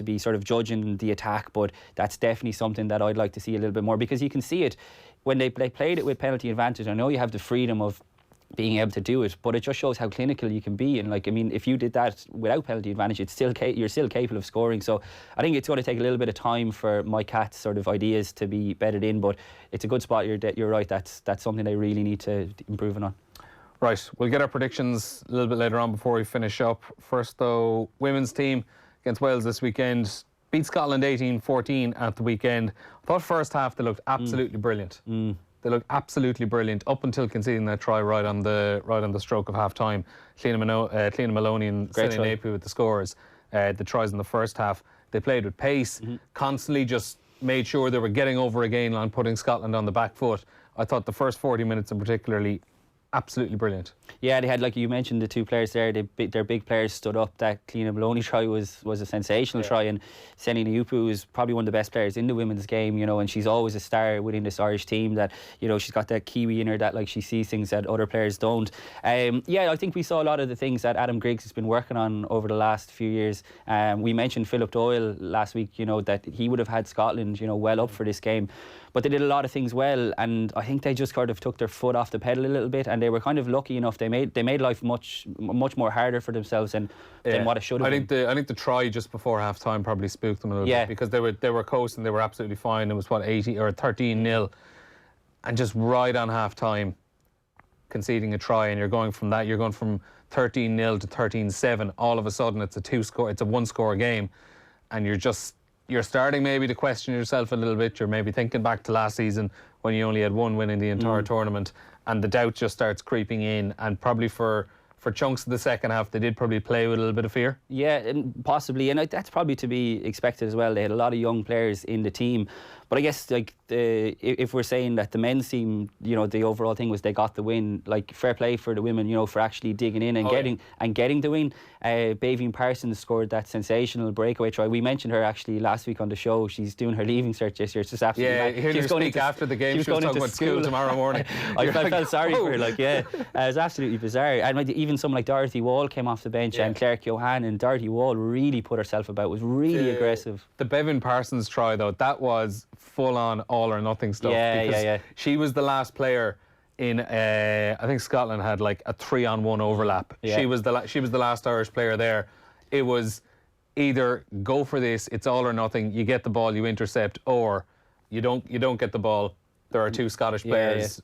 be sort of judging the attack, but that's definitely something that I'd like to see a little bit more, because you can see it when they played it with penalty advantage. I know you have the freedom of being able to do it, but it just shows how clinical you can be. And if you did that without penalty advantage, you're still capable of scoring. So I think it's going to take a little bit of time for Mike Catt's sort of ideas to be bedded in, but it's a good spot. You're right, that's something they really need to improve on. Right, we'll get our predictions a little bit later on before we finish up. First, though, women's team against Wales this weekend beat Scotland 18-14 at the weekend. I thought first half they looked absolutely brilliant. They looked absolutely brilliant up until conceding that try right on the stroke of half time. Cleena Maloney and Cillian Napier with the scores, the tries in the first half. They played with pace, constantly just made sure they were getting over again and putting Scotland on the back foot. I thought the first 40 minutes in particularly absolutely brilliant. Yeah, they had, like you mentioned, the two players there, their big players stood up. That Cleena Maloney try was a sensational try, and Seni Niupu is probably one of the best players in the women's game, and she's always a star within this Irish team, that, she's got that Kiwi in her, that she sees things that other players don't. I think we saw a lot of the things that Adam Griggs has been working on over the last few years. We mentioned Philip Doyle last week, that he would have had Scotland, well up for this game. But they did a lot of things well, and I think they just kind of took their foot off the pedal a little bit, and they were kind of lucky enough. They made life much more harder for themselves than what it should have been. I think the try just before half time probably spooked them a little bit, because they were coasting, they were absolutely fine. It was 80 or 13-0, and just right on half time conceding a try, and you're going from 13-0 to 13-7. All of a sudden it's a one-score game, and you're starting maybe to question yourself a little bit. You're maybe thinking back to last season when you only had one win in the entire tournament, and the doubt just starts creeping in. And probably for chunks of the second half, they did probably play with a little bit of fear. Yeah, and possibly, and that's probably to be expected as well. They had a lot of young players in the team. But I guess, if we're saying that the men's team, the overall thing was they got the win, fair play for the women, for actually digging in and getting the win. Baveen Parsons scored that sensational breakaway try. We mentioned her actually last week on the show. She's doing her leaving cert this year. It's just absolutely mad. She's going after the game. She was talking about school tomorrow morning. I felt sorry for her. It was absolutely bizarre. And even someone like Dorothy Wall came off the bench, and Claire Cohan, and Dorothy Wall really put herself about. Was really aggressive. The Baveen Parsons try, though, that was full-on all-or-nothing stuff. Because she was the last player in, I think Scotland had a 3-on-1 overlap. She was the last Irish player there. It was either go for this, it's all or nothing. You get the ball, you intercept, or you don't get the ball. There are two Scottish players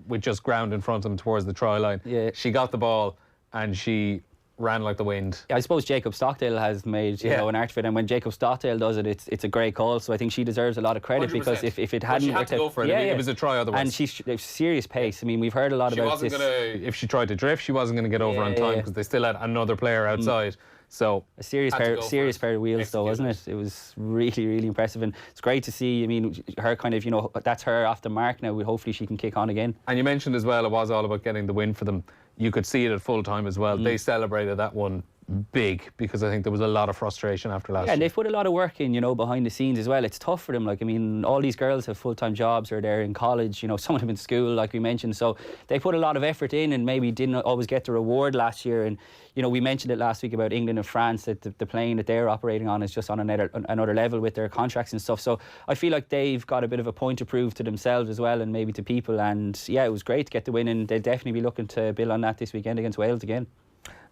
with just ground in front of them towards the try line. She got the ball, and she ran like the wind. I suppose Jacob Stockdale has made you know an art of it, and when Jacob Stockdale does it, it's a great call. So I think she deserves a lot of credit 100%. Because if it hadn't, she had to go for it. It was a try otherwise. And she's serious pace. I mean, we've heard a lot about this. If she tried to drift, she wasn't going to get over on time because they still had another player outside. So a serious pair of wheels, though, wasn't it? It was really, really impressive, and it's great to see. I mean, her kind of, you know, that's her off the mark now. Hopefully, she can kick on again. And you mentioned as well, it was all about getting the win for them. You could see it at full time as well. They celebrated that one big because I think there was a lot of frustration after last year. And they've put a lot of work in, you know, behind the scenes as well. It's tough for them. Like, I mean, all these girls have full-time jobs or they're in college, you know, some of them in school, like we mentioned. So they put a lot of effort in and maybe didn't always get the reward last year. And, you know, we mentioned it last week about England and France, that the plane that they're operating on is just on another level with their contracts and stuff. So I feel like they've got a bit of a point to prove to themselves as well and maybe to people. And yeah, it was great to get the win, and they'll definitely be looking to build on that this weekend against Wales again.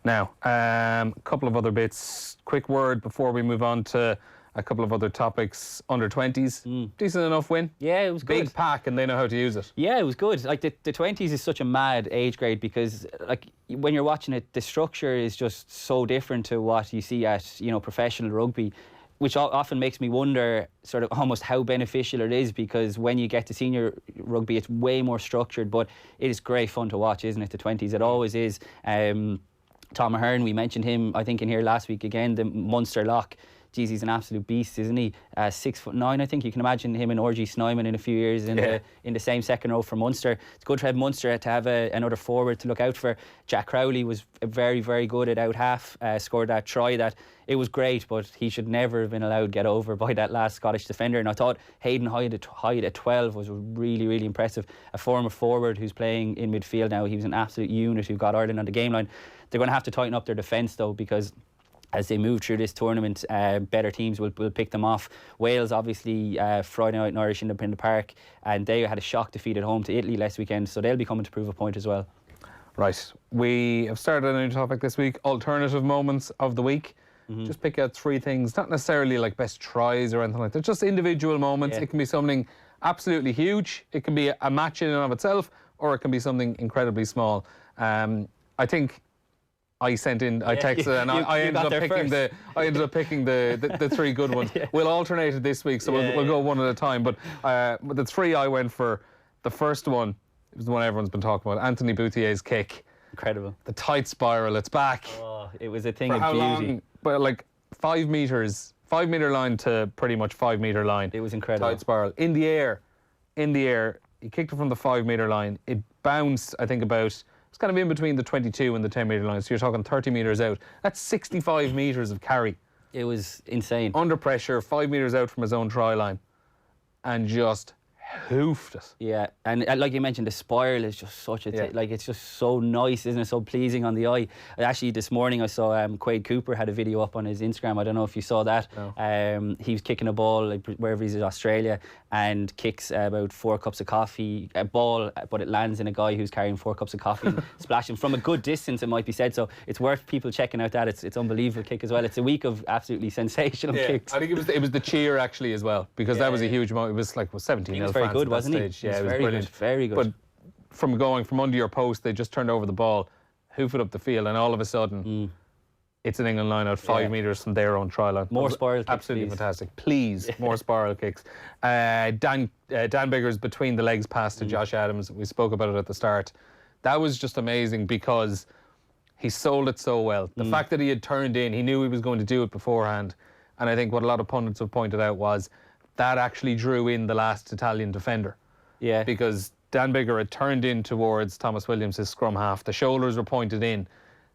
Now, a couple of other bits. Quick word before we move on to a couple of other topics. Under 20s, decent enough win. Yeah, it was good. Big pack, and they know how to use it. Yeah, it was good. Like the 20s is such a mad age grade because, like, when you're watching it, the structure is just so different to what you see at, you know, professional rugby, which often makes me wonder sort of almost how beneficial it is, because when you get to senior rugby, it's way more structured, but it is great fun to watch, isn't it? The 20s, it always is. Tom Ahern, we mentioned him, I think, in here last week again, the Munster lock. Geez, he's an absolute beast, isn't he? 6'9", I think. You can imagine him and RG Snyman in a few years in the same second row for Munster. It's good to have Munster to have another forward to look out for. Jack Crowley was very, very good at out half, scored that try that it was great, but he should never have been allowed to get over by that last Scottish defender. And I thought Hayden Hyde at 12 was really, really impressive. A former forward who's playing in midfield now. He was an absolute unit who got Ireland on the game line. They're going to have to tighten up their defence, though, because as they move through this tournament, better teams will pick them off. Wales, obviously, Friday night in Irish in the Park, and they had a shock defeat at home to Italy last weekend, so they'll be coming to prove a point as well. Right, we have started a new topic this week, alternative moments of the week. Just pick out 3 things, not necessarily like best tries or anything like that, just individual moments. It can be something absolutely huge, it can be a match in and of itself, or it can be something incredibly small. I think I sent in, I texted, and I ended up picking the 3 good ones. We'll alternate it this week, so we'll go one at a time. But the 3 I went for, the first one, it was the one everyone's been talking about, Anthony Bouthier's kick. Incredible. The tight spiral, it's back. Oh, it was a thing of beauty. Long? But like 5 metres, 5 metre line to pretty much 5 metre line. It was incredible. Tight spiral. In the air, he kicked it from the 5 metre line. It bounced, I think, about, it's kind of in between the 22 and the 10 metre line, so you're talking 30 metres out. That's 65 metres of carry. It was insane. Under pressure, 5 metres out from his own try line, and just hoofed it. Yeah, and like you mentioned, the spiral is just such a like, it's just so nice, isn't it? So pleasing on the eye. Actually, this morning I saw Quaid Cooper had a video up on his Instagram. I don't know if you saw that. No. He was kicking a ball, like, wherever he's in Australia, and kicks about 4 cups of coffee, a ball, but it lands in a guy who's carrying 4 cups of coffee and splashing from a good distance, it might be said. So it's worth people checking out that. It's unbelievable kick as well. It's a week of absolutely sensational kicks. I think it was the cheer actually as well, because that was a huge moment. It was like 17-0 France good, wasn't he? Yeah, it was brilliant. Very good. But from going from under your post, they just turned over the ball, hoof it up the field, and all of a sudden it's an England line out 5 metres from their own try line. More spiral kicks, absolutely fantastic. Please, more spiral kicks. Dan Biggar's between the legs pass to Josh Adams. We spoke about it at the start. That was just amazing because he sold it so well. The fact that he had turned in, he knew he was going to do it beforehand. And I think what a lot of pundits have pointed out was that actually drew in the last Italian defender. Yeah. Because Dan Biggar had turned in towards Thomas Williams, his scrum half. The shoulders were pointed in.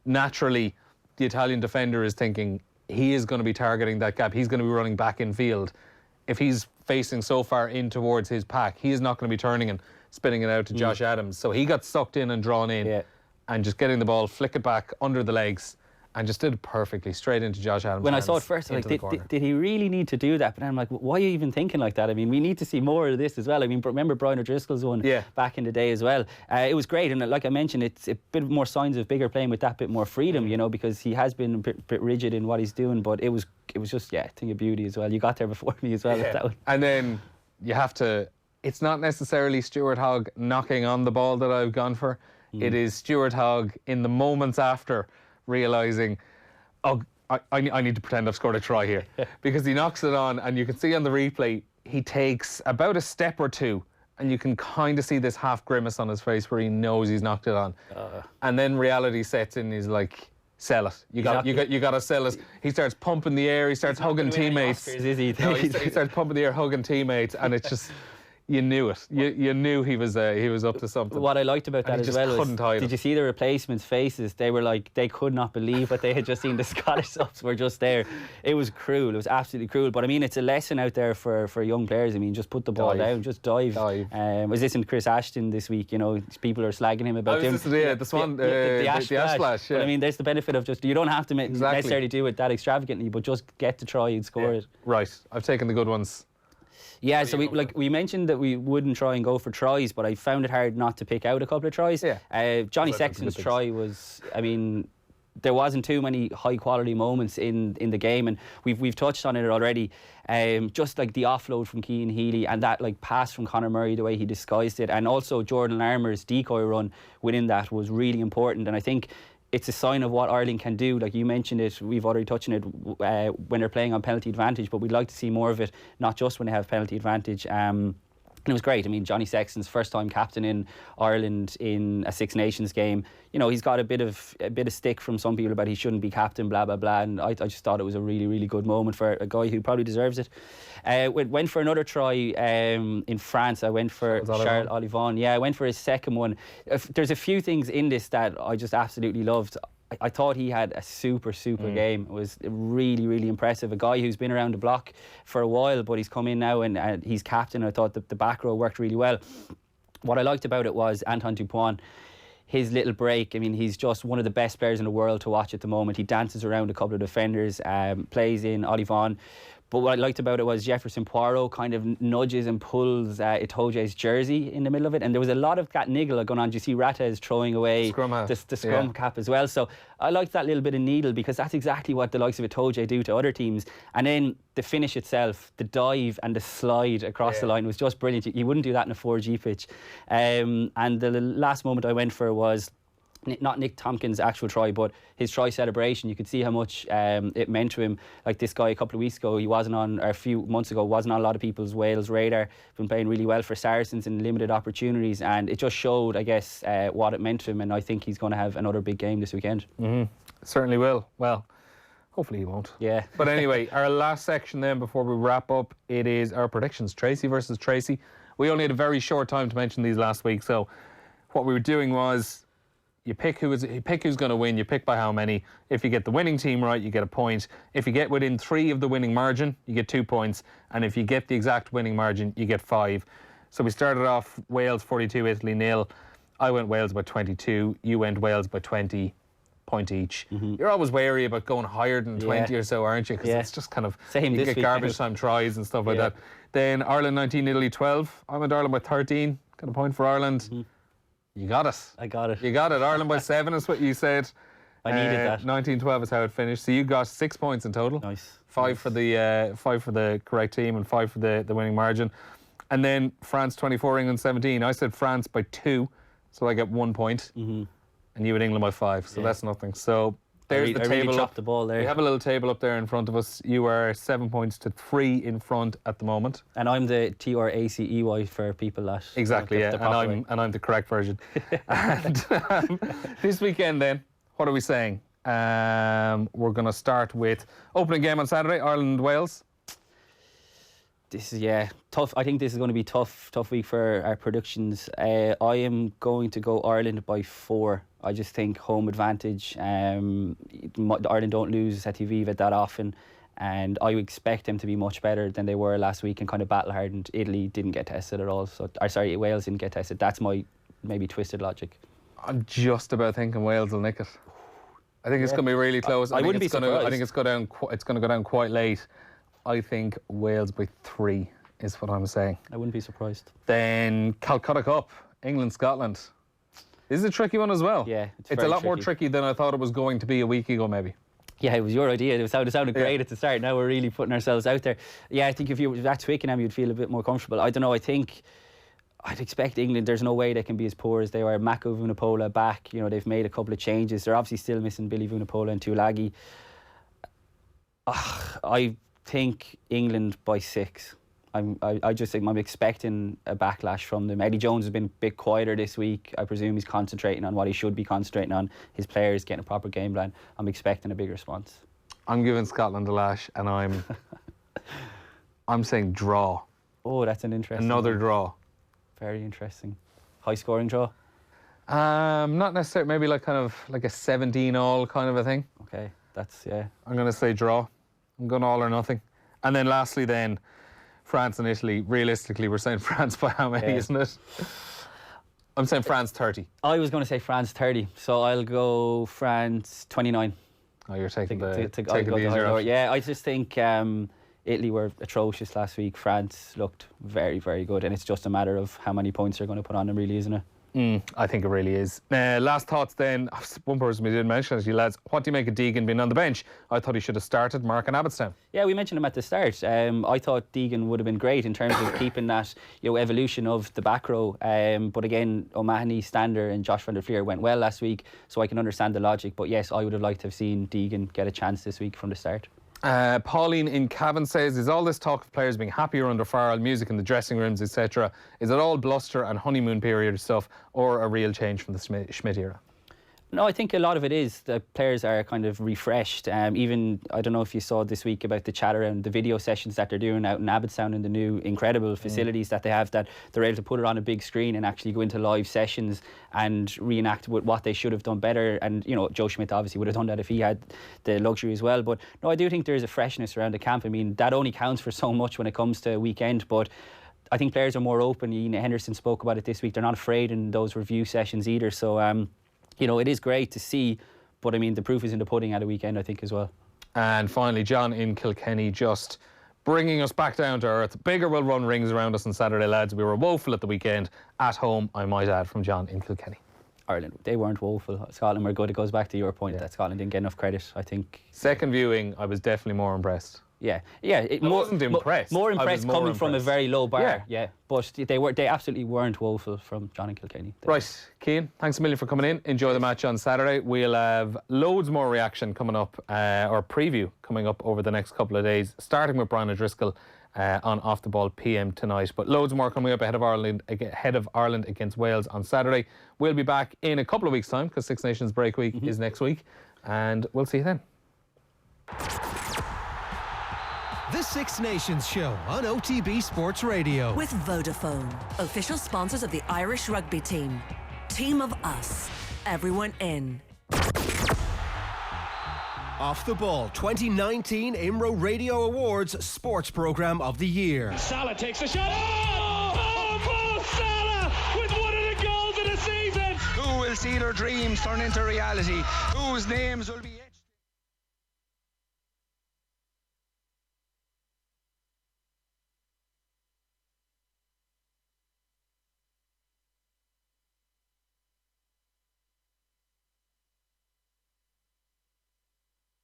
Naturally, the Italian defender is thinking he is going to be targeting that gap. He's going to be running back in field. If he's facing so far in towards his pack, he is not going to be turning and spinning it out to Josh Adams. So he got sucked in and drawn in, and just getting the ball, flick it back under the legs, and just did it perfectly straight into Josh Adams. When I saw it first, I'm like, did he really need to do that? But then I'm like, why are you even thinking like that? I mean, we need to see more of this as well. I mean, remember Brian O'Driscoll's one back in the day as well. It was great, and like I mentioned, it's a bit more signs of Biggar playing with that bit more freedom, you know, because he has been a bit rigid in what he's doing. But it was just a thing of beauty as well. You got there before me as well with that one. And then you have to. It's not necessarily Stuart Hogg knocking on the ball that I've gone for. It is Stuart Hogg in the moments after realising, oh, I need to pretend I've scored a try here. Because he knocks it on, and you can see on the replay, he takes about a step or two, and you can kind of see this half grimace on his face where he knows he's knocked it on. And then reality sets in. He's like, sell it. You got to sell it. He starts pumping the air. He starts hugging teammates. Oscars, is he? No, he starts pumping the air, hugging teammates, and it's just. You knew it. You knew he was up to something. What I liked about that as well was, did you see the replacements' faces? They were like, they could not believe what they had just seen. The Scottish subs were just there. It was cruel. It was absolutely cruel. But I mean, it's a lesson out there for young players. I mean, just put the ball down, just dive. Was this in Chris Ashton this week? You know, people are slagging him about the ash splash. Yeah. But I mean, there's the benefit of just, you don't have to necessarily do it that extravagantly, but just get to try and score it. Right. I've taken the good ones. Yeah, so we mentioned that we wouldn't try and go for tries, but I found it hard not to pick out a couple of tries. Johnny Sexton's try was, I mean, there wasn't too many high quality moments in the game, and we've touched on it already. Just like the offload from Cian Healy and that like pass from Conor Murray, the way he disguised it, and also Jordan Larmour's decoy run within that was really important. And I think it's a sign of what Ireland can do. Like you mentioned it, we've already touched on it when they're playing on penalty advantage, but we'd like to see more of it, not just when they have penalty advantage. And it was great. I mean, Johnny Sexton's first time captain in Ireland in a Six Nations game. You know, he's got a bit of stick from some people about he shouldn't be captain, blah blah blah. And I just thought it was a really, really good moment for a guy who probably deserves it. Went for another try in France. I went for Charles Olivon. Yeah, I went for his second one. There's a few things in this that I just absolutely loved. I thought he had a super game. It was really, really impressive. A guy who's been around the block for a while, but he's come in now and he's captain. I thought the back row worked really well. What I liked about it was Antoine Dupont. His little break, I mean, he's just one of the best players in the world to watch at the moment. He dances around a couple of defenders, plays in Olivon. But what I liked about it was Jefferson Poirot kind of nudges and pulls Itoje's jersey in the middle of it. And there was a lot of that niggle going on. You see Rata is throwing away the scrum cap as well. So I liked that little bit of needle because that's exactly what the likes of Itoje do to other teams. And then the finish itself, the dive and the slide across the line was just brilliant. You wouldn't do that in a 4G pitch. And the last moment I went for was not Nick Tompkins' actual try, but his try celebration. You could see how much it meant to him. Like this guy a couple of weeks ago, a few months ago, wasn't on a lot of people's Wales radar. Been playing really well for Saracens in limited opportunities, and it just showed, I guess, what it meant to him. And I think he's going to have another big game this weekend. Certainly will. Well, hopefully he won't. Yeah. But anyway, our last section then before we wrap up, it is our predictions. Tracey versus Tracey. We only had a very short time to mention these last week, so what we were doing was you pick who's going to win. You pick by how many. If you get the winning team right, you get a point. If you get within 3 of the winning margin, you get 2 points. And if you get the exact winning margin, you get 5. So we started off Wales 42, Italy 0. I went Wales by 22. You went Wales by 20. Point each. You're always wary about going higher than 20 or so, aren't you? Because it's just kind of same. You get garbage time tries and stuff like that. Then Ireland 19, Italy 12. I went Ireland by 13. Got a point for Ireland. You got it. I got it. You got it. Ireland by 7 is what you said. I needed that. 19-12 is how it finished. So you got 6 points in total. Nice. 5 for the correct team and 5 for the winning margin. And then France 24, England 17. I said France by 2, so I get 1 point. And you had England by 5, so that's nothing. So there's the table. Really chopped the ball there. We have a little table up there in front of us. You are 7 points to 3 in front at the moment. And I'm the TRACEY for people that. Exactly, yeah. And I'm the correct version. And this weekend then, what are we saying? We're going to start with opening game on Saturday, Ireland-Wales. This is tough. I think this is going to be tough week for our predictions. I am going to go Ireland by 4. I just think home advantage. Ireland don't lose at TV that often, and I would expect them to be much better than they were last week and kind of battle hardened. Italy didn't get tested at all. Wales didn't get tested. That's my maybe twisted logic. I'm just about thinking Wales will nick it. I think it's going to be really close. I wouldn't be surprised. I think it's going to go down quite late. I think Wales by 3 is what I'm saying. I wouldn't be surprised. Then Calcutta Cup, England-Scotland. This is a tricky one as well. Yeah, it's a lot more tricky than I thought it was going to be a week ago, maybe. Yeah, it was your idea. It sounded great at the start. Now we're really putting ourselves out there. Yeah, I think if you were at Twickenham, you'd feel a bit more comfortable. I don't know. I think I'd expect England, there's no way they can be as poor as they were. Mako Vunipola back, you know, they've made a couple of changes. They're obviously still missing Billy Vunipola and Tulagi. I think England by 6. I just think I'm expecting a backlash from them. Eddie Jones has been a bit quieter this week. I presume he's concentrating on what he should be concentrating on. His players getting a proper game plan. I'm expecting a big response. I'm giving Scotland a lash, and I'm saying draw. Oh, that's an interesting Another one. draw. Very interesting. High scoring draw? Not necessarily. Maybe like kind of like a 17-all kind of a thing. Okay, that's, yeah. I'm going to say draw. I'm going all or nothing. And then lastly then, France and Italy. Realistically, we're saying France by how many, isn't it? I'm saying France 30. I was going to say France 30, so I'll go France 29. Oh, you're taking the easier route. Yeah, I just think Italy were atrocious last week. France looked very, very good, and it's just a matter of how many points they're going to put on them, really, isn't it? I think it really is. Last thoughts then. One person we didn't mention, you lads. What do you make of Deegan being on the bench? I thought he should have started Mark and Abbottstown. Yeah, we mentioned him at the start. I thought Deegan would have been great in terms of keeping that evolution of the back row. But again, O'Mahony, Stander and Josh van der Fleer went well last week, so I can understand the logic. But yes, I would have liked to have seen Deegan get a chance this week from the start. Pauline in Cavan says, is all this talk of players being happier under Farrell, music in the dressing rooms, etc., is it all bluster and honeymoon period stuff, or a real change from the Schmidt era? No, I think a lot of it is the players are kind of refreshed. Even, I don't know if you saw this week about the chat around the video sessions that they're doing out in Abbottstown and the new incredible facilities that they have, that they're able to put it on a big screen and actually go into live sessions and reenact with what they should have done better. And, you know, Joe Schmidt obviously would have done that if he had the luxury as well. But no, I do think there's a freshness around the camp. I mean, that only counts for so much when it comes to a weekend, but I think players are more open. Ian Henderson spoke about it this week. They're not afraid in those review sessions either. So, you know, it is great to see, but I mean, the proof is in the pudding at a weekend, I think, as well. And finally, John in Kilkenny, just bringing us back down to earth. Bigger will run rings around us on Saturday, lads. We were woeful at the weekend. At home, I might add, from John in Kilkenny. Ireland, they weren't woeful. Scotland were good. It goes back to your point that Scotland didn't get enough credit, I think. Second viewing, I was definitely more impressed. Yeah. I wasn't impressed. More impressed coming from a very low bar. Yeah. But they absolutely weren't woeful from John and Kilkenny. Right, Cian, thanks a million for coming in. Enjoy the match on Saturday. We'll have loads more reaction coming up, or preview coming up over the next couple of days, starting with Brian O'Driscoll on Off the Ball PM tonight. But loads more coming up ahead of Ireland against Wales on Saturday. We'll be back in a couple of weeks' time, because Six Nations break week is next week, and we'll see you then. The Six Nations Show on OTB Sports Radio. With Vodafone, official sponsors of the Irish rugby team. Team of us, everyone in. Off the Ball 2019 IMRO Radio Awards Sports Programme of the Year. Salah takes the shot. Oh, Mo Salah with one of the goals of the season. Who will see their dreams turn into reality? Whose names will be...